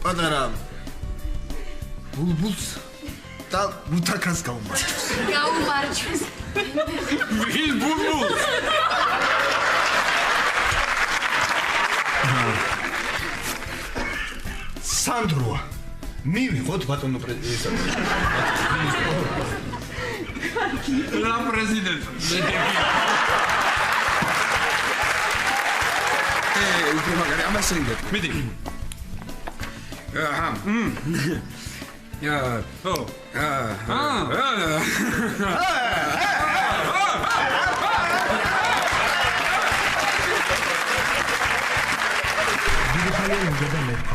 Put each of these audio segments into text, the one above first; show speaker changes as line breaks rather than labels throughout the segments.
პატარა ბულბულს და უთაქას გაუმარჯვეს.
გაუმარჯვეს.
ვის ბულბულს?
სანდროა. მივიღოთ ბატონო პრეზიდენტი.
რა პრეზიდენტი?
უფრო მაგარი ამას შეიძლება.
მიდი. აჰა. ო.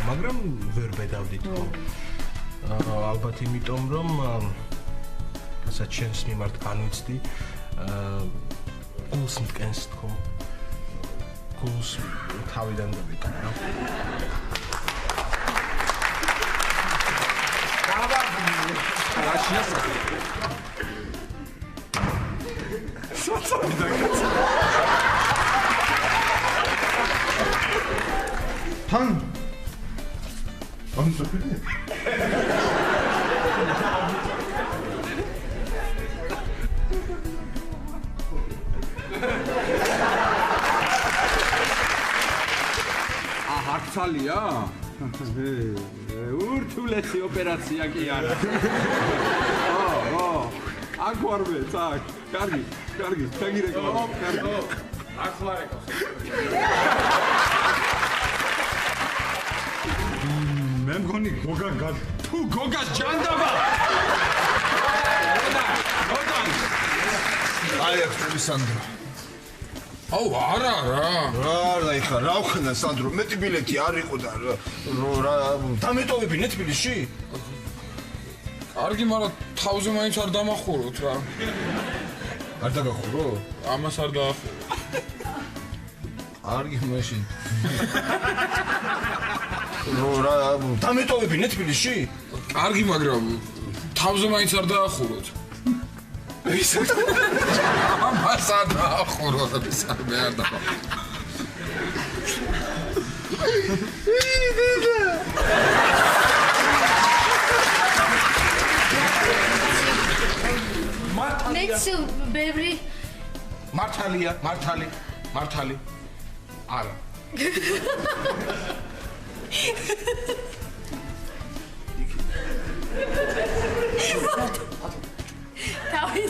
მაგრამ ვერ ბედავდით ხო? ალბათ იმიტომ რომ რასაც შენს მიმართ განვიცდი, გულს მტკენს თქო. გულს თავიდან დავიკრა.
თან ამსოფილი
ახალია? ურთულესი ოპერაცია კი არა. აქ ვარვე, წაკ. კარგი, შეგირეკო. კარგი. ახლა რეკო. მე მგონი გოგას ჯანდაბა.
აი ახლა სანდრო.
აუ არა.
რა ეხა რა ვქნა სანდრო მეტი ბილეთი არ იყო და რა დამეტოვებინე თბილისში?
კარგი, მაგრამ თავზე მაინც არ დამახუროთ რა.
არ დაგახურო?
ამას არ დაახურო.
კარგი მაშინ. რა დამეტოვებინე თბილისში?
კარგი, მაგრამ თავზე მაინც არ დაახუროთ.
ისე
ამას არ დაახუროთ, მე არ დაახურო.
მეც ბევრი
მართალი არა
თავი